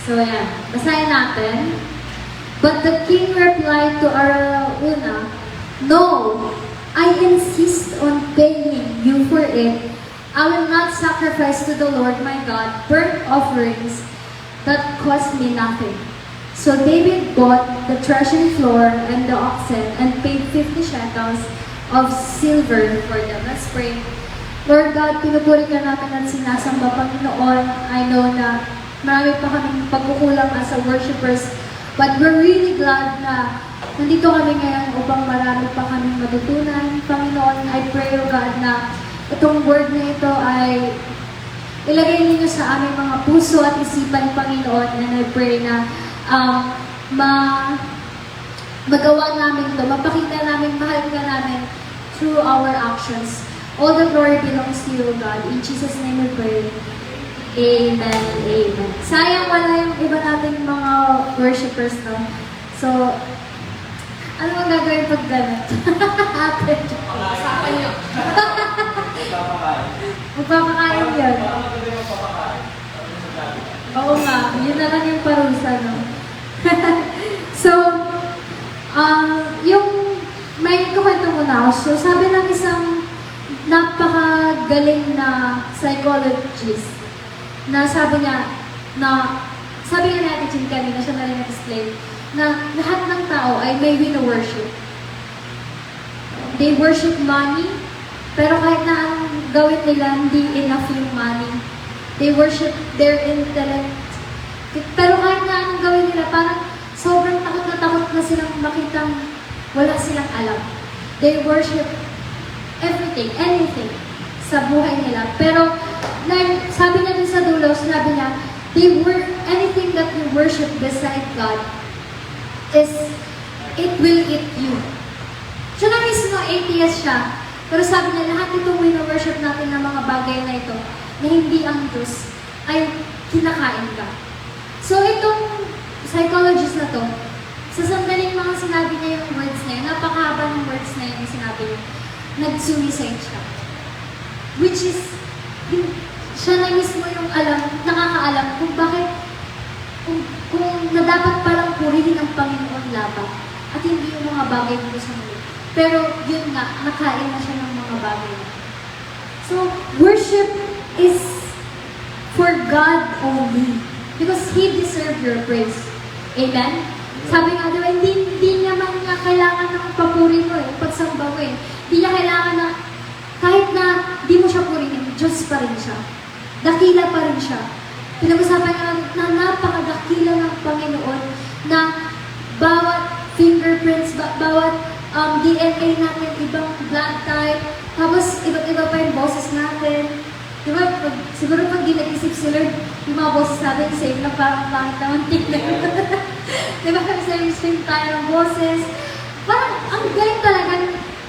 So, ayan. Basahin natin. But the king replied to Arauna, "No, I insist on paying you for it. I will not sacrifice to the Lord my God burnt offerings that cost me nothing." So David bought the threshing floor and the oxen and paid 50 shekels of silver for them. Let's pray. Lord God, pinupuri ka natin at sinasamba, Panginoon. I know na marami pa kaming pagkukulang as a worshipers, but we're really glad na nandito kami ngayon upang marami pa kaming matutunan. Panginoon, I pray, O God, na itong word na ito ay ilagay ninyo sa aming mga puso at isipan, Panginoon, and I pray na magawa namin ito, mapakita namin, mahal ka namin through our actions. All the glory belongs to you, God. In Jesus' name we pray. Amen. Amen. Sayang wala yung iba nating mga worshipers, no? So, ano ang gagawin pag gano'n? Pag-asapan niyo. Magpapakain yun. Oo nga, yun na lang yung parusa, no? So, yung may kukwento ko na ako. So, sabi ng isang napakagaling na psychologist na sabi nga natin Jim kanina, siya na rin nag-explain, na lahat ng tao ay may wino-worship. They worship money, pero kahit na anong gawin nila, hindi enough yung money. They worship their intellect. Pero kahit na anong gawin nila, parang sobrang takot na silang makitang wala silang alam. They worship everything, anything sa buhay nila. Pero, sabi niya din sa dulo, sinabi niya, anything that you worship beside God it will eat you. Siya na mismo, atheist siya. Pero sabi niya, lahat itong wino-worship natin ng mga bagay na ito, na hindi ang Diyos, ay kinakain ka. So, itong psychologist na to, sa sandaling mga sinabi niya yung words na yun, napakahaba ng words na yun yung sinabi niya, nag-suicide siya. Which is, siya na mismo yung nakakaalam kung bakit, kung na dapat palang purihin ang Panginoon laban at hindi yung mga bagay dito sa mundo. Pero yun nga, nakain na siya ng mga bagay. So, worship is for God only because He deserves your praise. Amen? Sabi nga, diba, hindi niya man nga kailangan ng papuri mo pagsamba mo Hindi niya kailangan na, kahit na di mo siya purihin, Diyos pa rin siya. Dakila pa rin siya. Pinag-usapan nga na napakadakila ng Panginoon na bawat fingerprints, bawat DNA natin, ibang blood type, tapos iba't iba pa yung boses natin. Diba, siguro pag di nag-isip si Lord, yung mga boses natin, same na parang pangit naman tingnan. Diba, same tayo ng boses. Parang, ang galing talaga,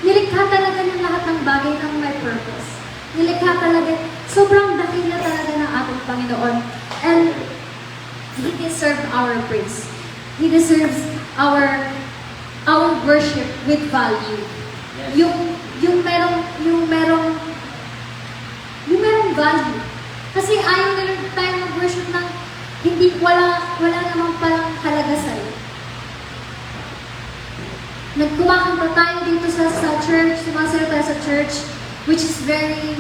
nilikha talaga ng lahat ng bagay ng may purpose. Nilikha talaga, sobrang dakila talaga ng ating Panginoon. And He deserves our praise. He deserves our worship with value. Yes. Yung merong value. Kasi ayaw na rin tayo mag-worship ng wala namang palang halaga sa'yo. Nagkumakanta tayo dito sa church, sumasayo tayo sa church, which is very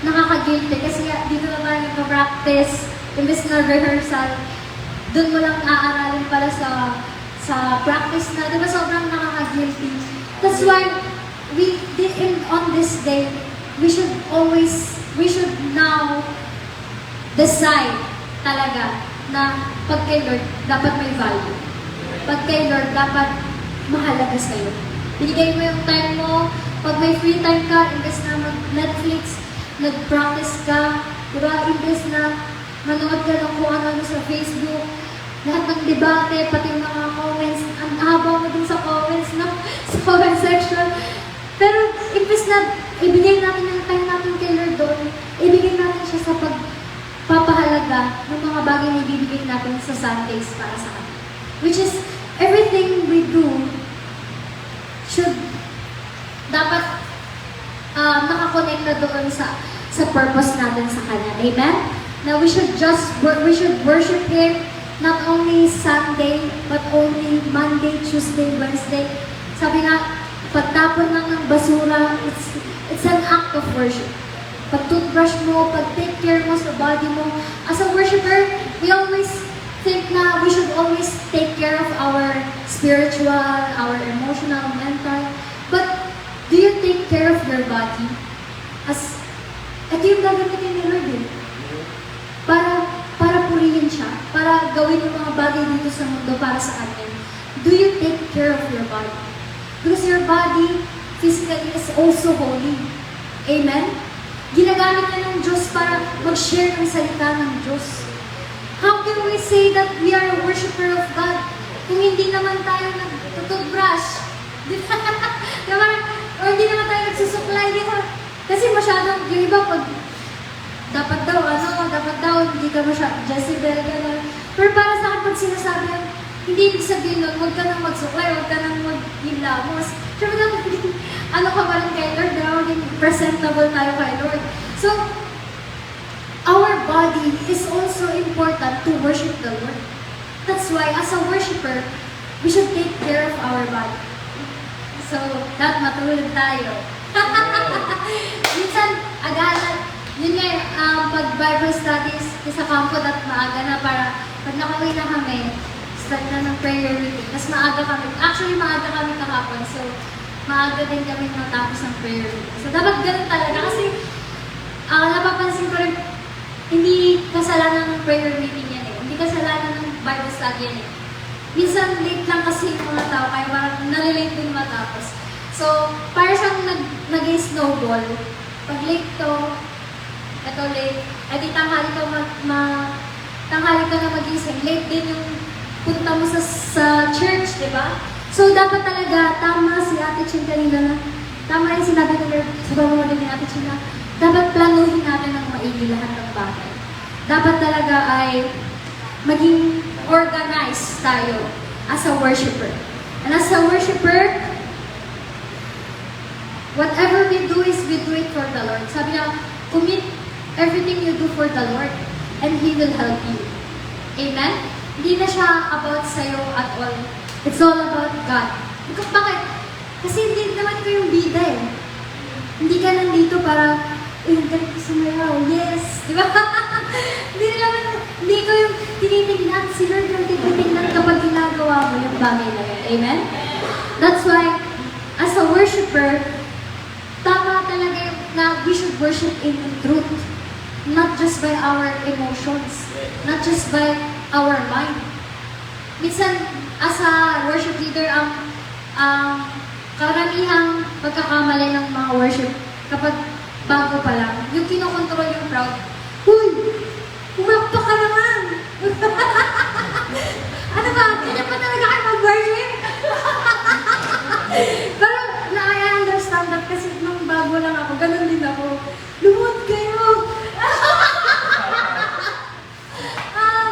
nakaka-guilty kasi dito na tayo nagpa-practice, imbes na rehearsal, dun mo lang aaralin pala sa practice na, diba sobrang nakaka-guilty. That's why on this day, we should now decide talaga na pag kay Lord, dapat may value. Pag kay Lord, dapat mahalaga sa'yo. Binigay mo yung time mo, pag may free time ka, imbes na mag-Netflix, nag-practice ka, diba? Imbes na manood ka ng kung ano sa Facebook, lahat ng debate, pati yung mga comments, ang haba mo dun sa comments, no? Sa comment section. Pero, imbes na ibigay natin yung time natin kay Lord doon, ibigay natin siya sa pagpapahalaga ng mga bagay na ibibigay natin sa Sundays para sa Kanya. Which is, everything we do dapat nakakonect na doon sa purpose natin sa Kanya. Amen? na we should worship Him not only Sunday, but only Monday, Tuesday, Wednesday. Sabi nga, pagtapon lang ng basura, it's an act of worship. Pag-toothbrush mo, pag-take care mo sa body mo. As a worshiper, we always think na we should always take care of our spiritual, our emotional, mental. But, do you take care of your body? Ito yung gagamitin ni Lord eh. Para purihin siya. Para gawin yung mga bagay dito sa mundo para sa atin. Do you take care of your body? Because your body, physically, is also holy. Amen? Ginagamit niya ng Diyos para mag-share ng salita ng Diyos. How can we say that we are a worshiper of God kung hindi naman tayo nag-toothbrush? Diba? O hindi naman tayo nagsusuklay dito. Kasi masyadong, yung iba pag dapat daw, hindi ka Jezebel, gano'n. Pero para sa akin, pag sinasabi yan, hindi ibig sabihin nun, huwag ka nang magsuklay, huwag ka nang maghilamos. Siyempre na, ano ka ba rin kay Lord, maging presentable tayo kay Lord. So, our body is also important to worship the Lord. That's why, as a worshiper, we should take care of our body. So, dapat matulog tayo. Minsan, agalan, yun nga, pag Bible studies, sa kampo at maaga na para pag nakauwi na kami, start na ng prayer meeting. Mas maaga kami. Actually, maaga kami kahapon. So, maaga din kami matapos ng prayer meeting. So, dapat ganun talaga. Kasi, napapansin ko rin, hindi kasalanan ng prayer meeting yan eh. Hindi kasalanan ng Bible study yan eh. Minsan, late lang kasi yung mga tao, kaya parang nalilate din matapos. So, para siyang nag-snowball. Pag late to, eto late, di tanghali ka tanghali ka na magising. Late din yung punta mo sa church, di ba? So, dapat talaga, tama si Ate Chin kanina na, tama yung sinabi ni Lord, sa pamamagitan ni Ate Chin na, dapat planuhin natin ng maigi lahat ng bagay. Dapat talaga ay maging organized tayo as a worshiper. And as a worshiper, whatever we do is we do it for the Lord. Sabi niya, commit everything you do for the Lord and He will help you. Amen? Hindi na siya about sa'yo at all. It's all about God. Bakit? Kasi hindi naman ko yung bida eh. Hindi ka nandito para, galing ko sumayaw, yes! Di ba? Hindi ko yung tinitignan, si Lord yung tinitignan kapag ginagawa mo yung bagay na yun. Amen? That's why, as a worshiper, tama talaga yung na we should worship in truth. Not just by our emotions. Not just by our mind. Minsan, as a worship leader, ang karamihang pagkakamali ng mga worship kapag bago pa lang, yung kinokontrol yung crowd, huy! Umakto ka naman! Ano ba? Ganyan pa talaga kayo mag-worship? Pero, na-I-understand that kasi nung bago lang ako, ganun din ako. Lumot kayo!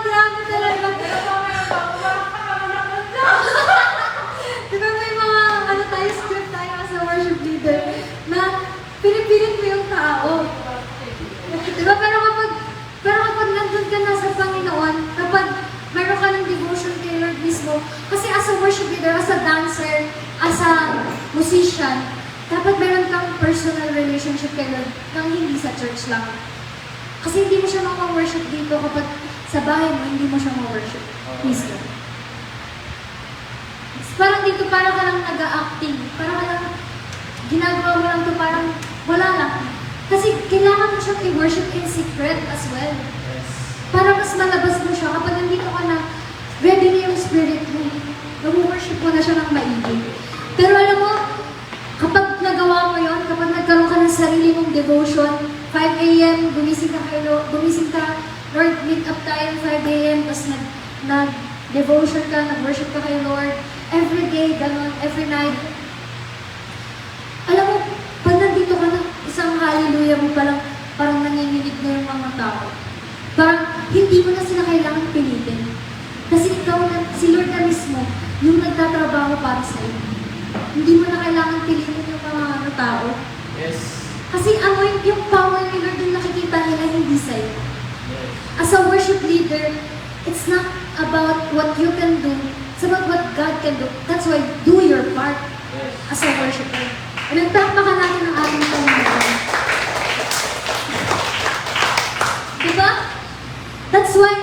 Grabe talaga. Diba may mga, script tayo as a worship leader na pinipilit mo yung tao. Diba? Pero kapag nandun ka na sa Panginoon, kapag mayroon ka ng devotion kay Lord mismo, kasi as a worship leader, as a dancer, as a musician, dapat meron kang personal relationship kay Lord nang hindi sa church lang. Kasi hindi mo siya maka-worship dito kapag sa bahay mo, hindi mo siya ma-worship. Mismo. Parang dito, parang ka lang nag-a-acting. Parang ka lang, ginagawa mo lang ito, parang wala lang. Kasi kailangan mo siyang i-worship in secret as well. Yes. Para mas malabas mo siya. Kapag nandito ka na, ready na yung spirit mo. Mag-worship mo na siya ng maigi. Pero alam mo, kapag nagawa mo yon, kapag nagkaroon ka ng sarili mong devotion, 5 a.m., gumising ka, Lord, meet up tayo 5 a.m., tapos nag-devotion ka, nag-worship ka kay Lord, every day, gano'n, every night. Alam mo, pag nandito ka na, isang hallelujah mo palang, parang nanginginig na yung mga tao. Parang, hindi mo na sila kailangan pilitin. Kasi ikaw na, si Lord na mismo, yung nagtatrabaho para sa'yo. Hindi mo na kailangan pilitin yung mga tao. Yes. Kasi yung power ni Lord yung nakikita nila, hindi sa'yo. Yes. leader, it's not about what you can do, it's about what God can do. That's why, do your part as a worshiper. And palakpakan natin ang ating Panginoon. Diba? That's why,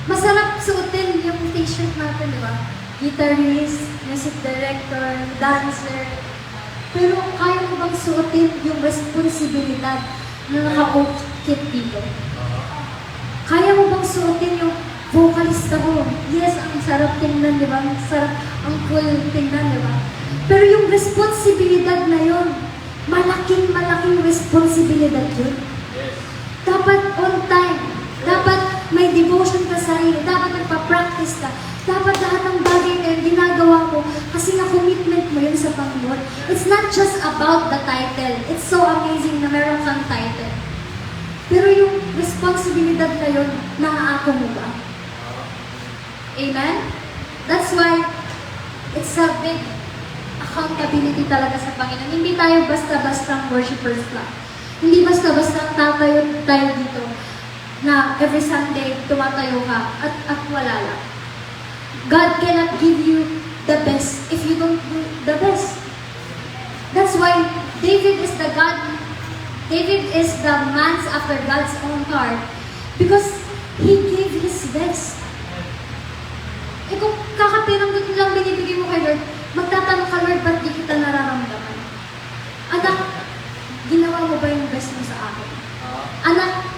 masarap suotin yung t-shirt natin, diba? Guitarist, music director, dancer. Pero kaya mo bang suotin yung responsibilidad na naka-outfit dito? Kaya mo bang suotin yung vocalist ako? Yes, ang sarap tingnan, di ba? Ang sarap, ang cool tingnan, di ba? Pero yung responsibilidad na yun, malaking responsibilidad yun. Dapat on time. Dapat may devotion ka sa sarili. Dapat nagpa-practice ka. Dapat lahat ng bagay na yun ginagawa mo kasi na commitment mo yun sa Panginoon. It's not just about the title. It's so amazing na meron kang title. Pero yung responsibilidad na yun, naaako mo ba? Amen? That's why it's a big accountability talaga sa Panginoon. Hindi tayo basta-basta worshipers lang. Hindi basta-basta tatayo tayo dito na every Sunday tumatayo ka at wala lang. God cannot give you the best if you don't do the best. That's why David is the man after God's own heart because he gave his best. Eh kung kakapirang doon lang binibigay mo kay Lord, magtatanong ka, Lord, ba't di kita nararamdaman? Anak, ginawa mo ba yung best mo sa akin? Anak,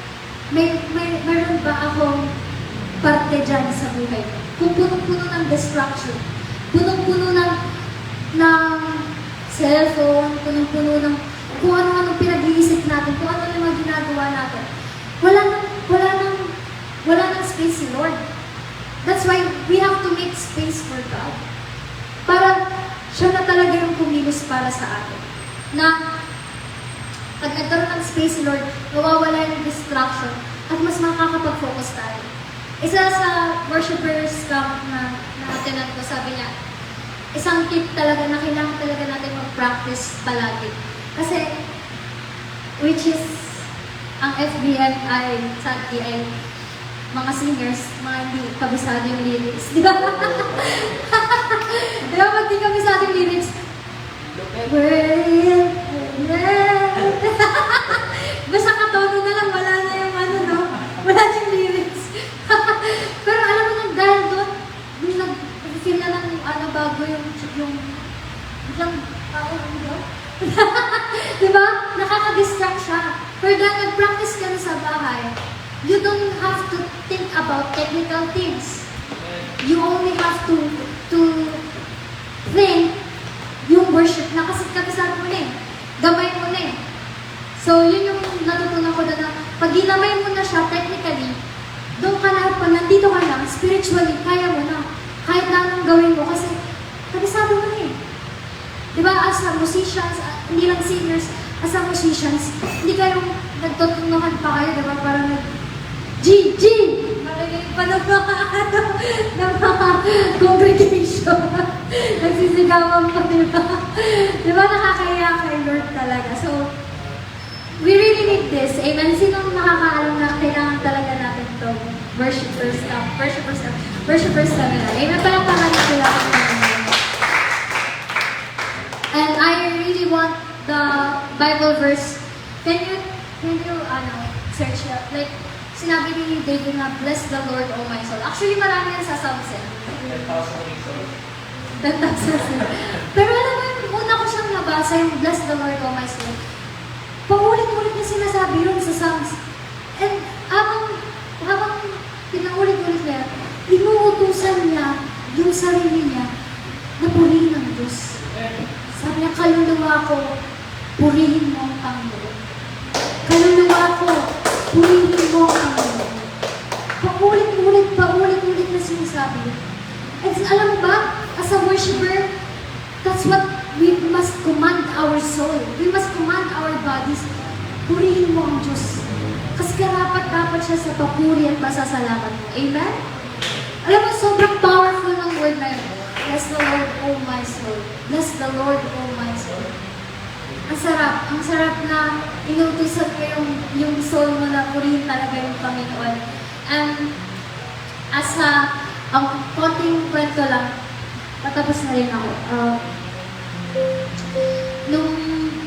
mayroon ba akong parte dyan sa buhay mo? Kung punong-puno ng distraction, punong-puno ng cellphone, punong-puno ng kung ano-ano pinag-iisip natin, kung ano yung mga ginagawa natin, wala nang space si Lord. That's why we have to make space for God. Para siya na talaga yung kumilos para sa atin. Na pag nagkaroon ng space si Lord, nawawala yung distraction at mas makakapag-focus tayo. Isa sa worshipers camp na attendant ko, sabi niya, isang tip talaga na kailangan talaga natin mag-practice palagi. Kasi, which is, ang FBM sadly ay mga singers, mga hindi kabisado yung lyrics. Di ba? Di ba pag di kabisado yung lyrics? Basta katono na lang, wala na yung ano, no? Wala na yung lyrics. Pero alam mo nang dahil doon, nag-feel na lang bago yung tao, no? Diba? Nakaka-distract siya. Pero dahil nag-practice ka na sa bahay, you don't have to think about technical things. You only have to think yung worship na kasi kabisado mo na eh. Gamay mo na eh. So, yun yung natutunan ko na pag ginamay mo na siya technically, doon ka na, pag nandito ka na, spiritually, kaya mo na. Kahit na anong gawin mo kasi kabisado mo na eh. Diba, as a musicians, hindi lang singers, as a musicians, hindi kayong nagtutunuhan pa kayo, diba, parang G! Malagay pa ng mga congregation. Nagsisigawan pa, diba? Diba, nakakaya kay Lord talaga. So, we really need this. Amen? Sinong nakakaalam na kailangan talaga natin ito? Worshipers talaga. Amen? Palakpakan na sila. And I really want the Bible verse. Can you search it? Like, sinabi ni David na, bless the Lord, O my soul. Actually, marami yan sa Psalms. 10,000. Pero alam mo, yung una ko siyang nabasa, yung bless the Lord, O my soul. Paulit-ulit na sinasabi yun sa Psalms. And habang pinaulit-ulit niya, inuutusan niya yung sarili niya na purihin ng Diyos. Sabi niya, kaluluwa ko, purihin mo ang Panginoon. Kaluluwa ko, purihin mo ang Panginoon. Paulit-ulit na sinasabi. And alam mo ba, as a worshiper, that's what we must command our soul. We must command our bodies. Purihin mo ang Diyos. Kasi karapat-dapat siya sa papuri at masasalamat mo. Amen? Alam mo, sobrang powerful ng word na yun. Bless the Lord, O my soul. Bless the Lord, O my soul. Ang sarap na inutusan mo yung soul mo na purihin talaga yung Panginoon. And as a konting kwento lang, patapos na rin ako.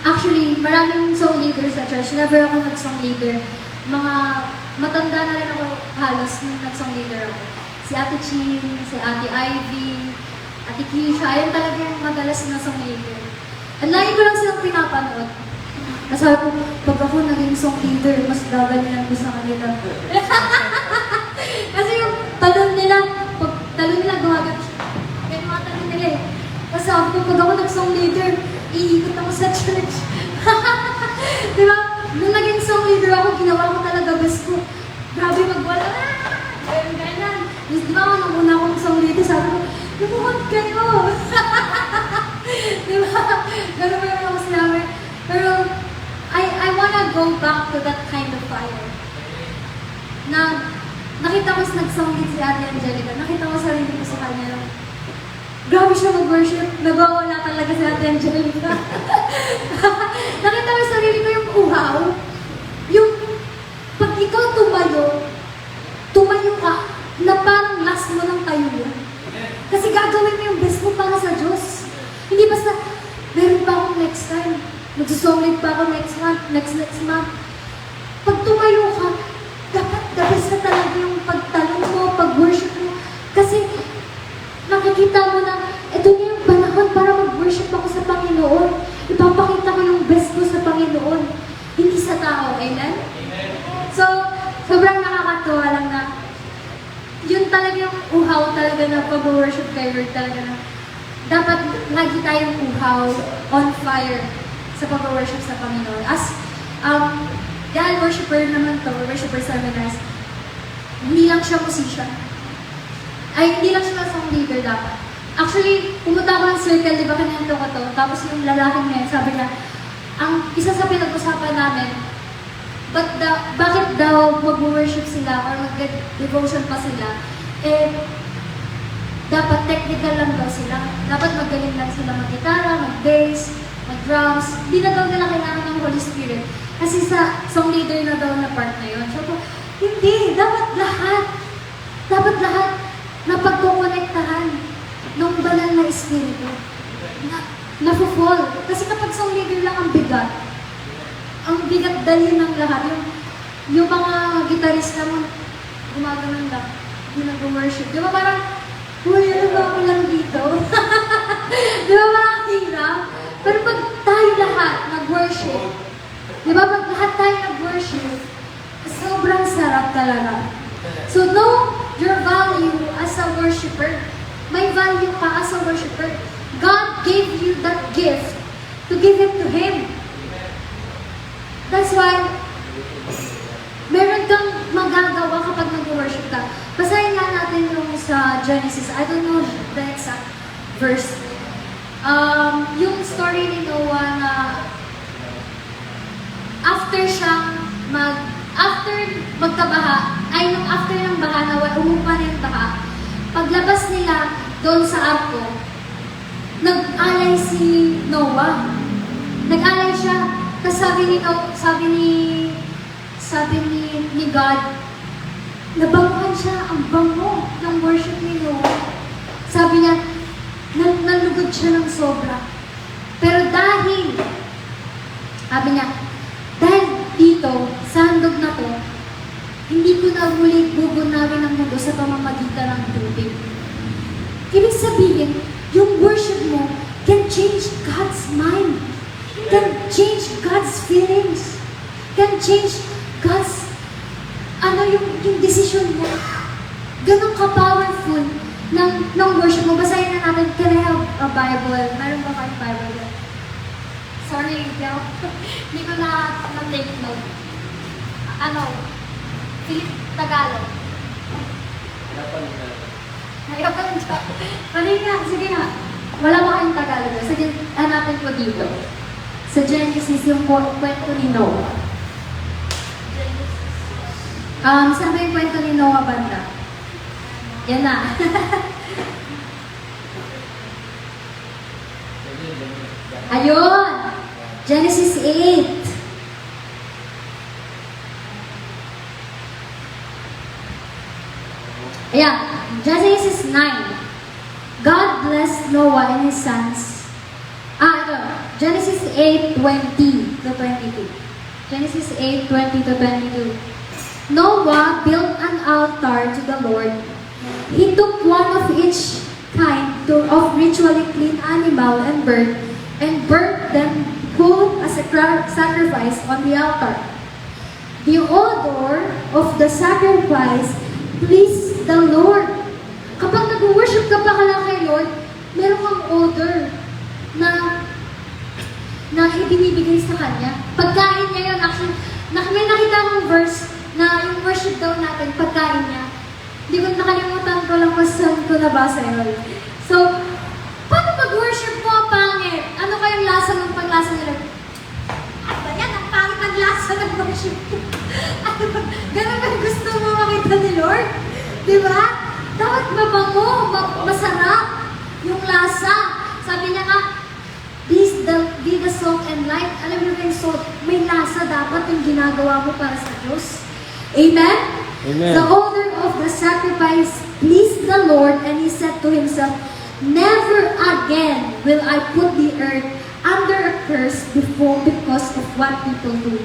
Actually, maraming song leaders sa church. Never ako nag-song leader. Mga matanda na rin ako halos nung nag-song leader ako. Si Ate Chin, si Ate Ivy, Ate Keisha, ayun talaga yung madalas na song leader. At lagi ko lang silang pinapanood. Kasi ako, pag ako naging song leader, mas gaganyan ko sa kanila. Kasi yung talon nila, pag talon nila, gumagat siya. Kaya mga talon nila eh. Kasi ako, pag ako nag-song leader, iikot ako sa church. Diba? Nung naging song leader ako, ginawa ko talaga best ko. Grabe magwala. Ganyan. Di ba ako, nung una akong song leader, sabi ko, lumuhod kayo. Diba? Ganun mo yung ako sinabi. Pero, I wanna go back to that kind of fire. Na, nakita ko nag-song lead si Ate Angelica, nakita ko sarili ko sa kanya. Grabe siya mag-worship, nagwawala talaga si Ate Angelica. Nakita ko sa sarili ko yung uhaw, yung pag ikaw tumayo ka, na parang last mo ng tayo. Kasi gagawin mo yung best mo para sa Diyos. Hindi basta, meron pa akong next time. Magsusong lead pa ako next month. Pag tumayo ka, dapat the best na talaga yung pagtalong mo, pag-worship mo. Kasi nakikita mo na, ito na yung panahon para mag-worship ako sa Panginoon. Ipapakita ko yung best ko sa Panginoon. Hindi sa tao. Amen? So, sobrang nakakatuwa lang na yun talaga yung uhaw talaga na pag-worship kay Lord talaga na dapat lagi tayong uhaw, on fire sa pag-worship sa Panginoon. As, dahil worshiper naman to, worshiper seminars, hindi lang siya musician. Ay, hindi lang siya song leader dapat. Actually, pumunta ako ng circle, di ba kanento ko to, tapos yung lalaking niya, sabi niya, ang isa sa pinag-usapan namin, bakit daw mag-worship sila or mag-devotion pa sila, dapat technical lang daw sila. Dapat magaling lang sila mag-gitara, mag-bass, mag-drums. Hindi na daw nila kailangan ng Holy Spirit. Kasi sa song leader na daw na part na yun. So, hindi. Dapat lahat. Dapat lahat na pagkukonektahan ng banal na Espiritu. Na-fall. Kasi kapag song leader lang ang bigat dali ng lahat. Yung mga gitarista mo, gumaganon lang. Hindi nag-worship. Di ba parang, uy, ano ba ako lang dito? Di ba parang hirap? Pero pag tayo lahat nag-worship, di ba pag lahat tayo nag-worship, sobrang sarap talaga. So know your value as a worshiper. May value ka as a worshiper. God gave you that gift to give it to Him. That's why, meron kang magagawa kapag nag-worship ka. Basahin nga natin yung sa Genesis. I don't know the exact verse. Yung story ni Noah na after magkabaha, after ng baha na umupa na yung baha, paglabas nila doon sa arko, nag-alay si Noah. Nag-alay siya. Tapos sabi ni God, nabanguhan siya, ang bango ng worship ni Noah. Sabi niya, nalugod siya ng sobra. Pero sabi niya, dahil dito, sa handog na to, hindi ko na muli bugunawin ang mundo sa pamamagitan ng tubig. Ibig sabihin, yung worship mo can change God's mind, can change God's feelings, can change God's, yung decision mo. Ganun ka-powerful ng worship mo. Basahin na natin, can I have a Bible? Meron ba kayong Bible? Sorry, hindi ko na-take note. Tagalog. Ayaw ka lang siya. Mali nga, sige nga. Wala ba kayong Tagalog? Sige, hanapin ko dito. Sa Genesis, yung kwento ni Noah. Saan ba yung kwento ni Noah banda? Yan na. Ayun! Genesis 8. Ayan, Genesis 9. God blessed Noah and his sons. Ito, Genesis 8:20 to 22. Genesis 8:20 to 22. Noah built an altar to the Lord. He took one of each kind of ritually clean animal and bird and burnt them whole as a sacrifice on the altar. The odor of the sacrifice pleased the Lord. Kapag nag-worship ka pa kay Lord, meron kang odor na ibinibigay sa Kanya. Pagkain niya yun, actually, may nakita akong verse na yung worship daw natin, pagkain niya. Hindi ko nakalimutan ko lang kung saan ko nabasa yun. So, paano mag-worship mo, pangit? Ano kayong lasa ng paglasa nila? Ano ba yan? Ang pangit ng lasa ng worship ko. Ano ba? Ganun ba gusto mo makita ni Lord? Di ba? Dapat mabango, masarap yung lasa. Sabi niya nga, be the salt and light. Alam mo yung salt, may lasa dapat yung ginagawa mo para sa Diyos. Amen? Amen. The odor of the sacrifice pleased the Lord, and he said to himself, never again will I put the earth under a curse because of what people do.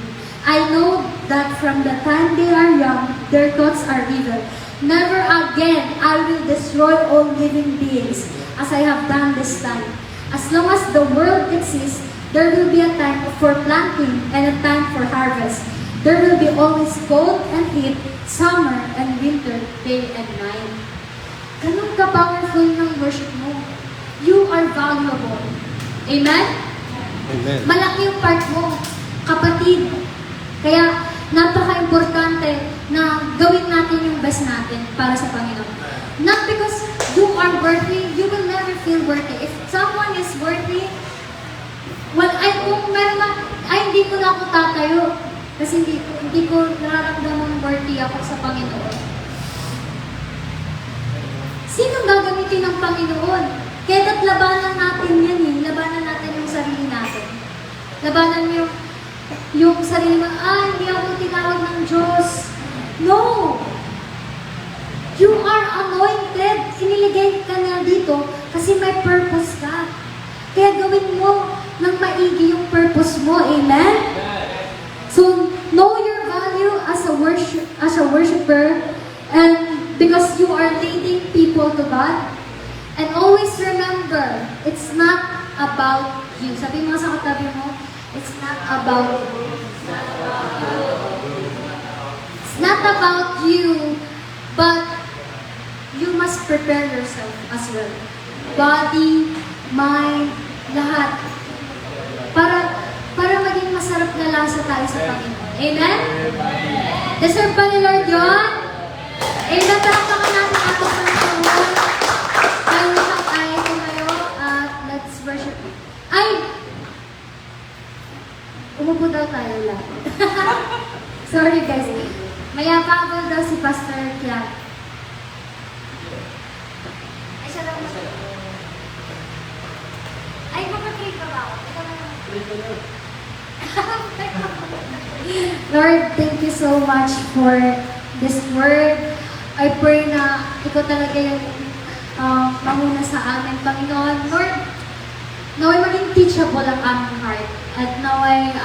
I know that from the time they are young, their thoughts are evil. Never again I will destroy all living beings as I have done this time. As long as the world exists, there will be a time for planting and a time for harvest. There will be always cold and heat, summer and winter, day and night. Ganun ka-powerful ng worship mo. You are valuable. Amen? Amen. Malaki yung part mo, kapatid. Kaya, napaka-importante na gawin natin yung best natin para sa Panginoon. Not because you are worthy, you will never feel worthy. If someone is worthy, kung meron na, hindi ko na ako tatayo. Kasi hindi ko nararamdaman worthy ako sa Panginoon. Sino gagamitin ng Panginoon? Kaya labanan natin yan eh. Labanan natin yung sarili natin. Labanan mo yung sarili mo, hindi ako tinawag ng Diyos. No! You are anointed. Iniligay ka na dito kasi may purpose ka. Kaya gawin mo ng maigi yung purpose mo. Amen? So, know your value as a worshiper, and because you are leading people to God. And always remember, it's not about you. Sabi mo sa katabi mo, it's not about you. It's not about you, but you must prepare yourself as well. Body, mind, lahat. Para maging masarap na lasa tayo sa Panginoon. Amen? Deserve pa ni Lord yun? Amen? Palakpakan natin ato sa Panginoon. Tayo lang ay tumayo at let's worship. Umupo daw tayo lang. Sorry guys. Mayababol daw si Pastor Kian. Ay, siya daw ay, mapag-trade ka ba ako? Lord, thank you so much for this word. I pray na ikaw talaga yung manguna sa amin, Panginoon. Lord, naway maging teachable ang aming heart. At naway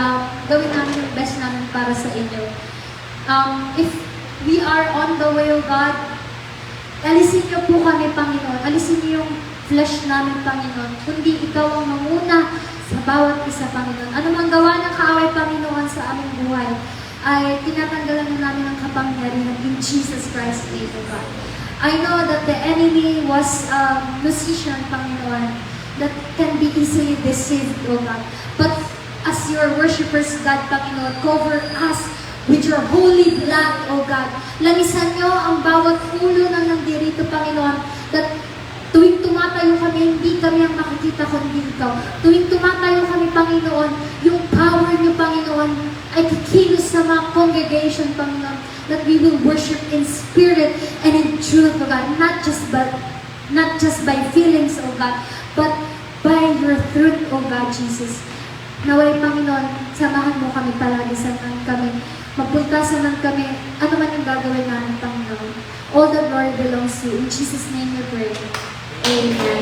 gawin namin yung best namin para sa inyo. If we are on the way of God, alisin niyo po kami, Panginoon. Alisin niyo yung flesh namin, Panginoon. Kundi ikaw ang manguna sa bawat isa, Panginoon. Ano mang gawa ng kaaway, Panginoon, sa aming buhay, ay tinatanggalan na namin ang kapangyarihan in Jesus Christ's name, O God. I know that the enemy was a musician, Panginoon, that can be easily deceived, O God. But as your worshipers, God, Panginoon, cover us with your holy blood, O God. Lanisan niyo ang bawat ulo na nandirito, Panginoon, that tuwing tumatayo kami, hindi kami ang makikita kundi ikaw. Tuwing tumatayo kami, Panginoon, yung power niyo, Panginoon, ay kikilos sa mga congregation, Panginoon, that we will worship in spirit and in truth, O God. Not just by feelings, O God, but by your truth, O God, Jesus. Naway, Panginoon, samahan mo kami palagi, samahan kami. Magpunta sa man kami, ano man yung gagawin namin, Panginoon. All the glory belongs to you. In Jesus' name we pray. Amen.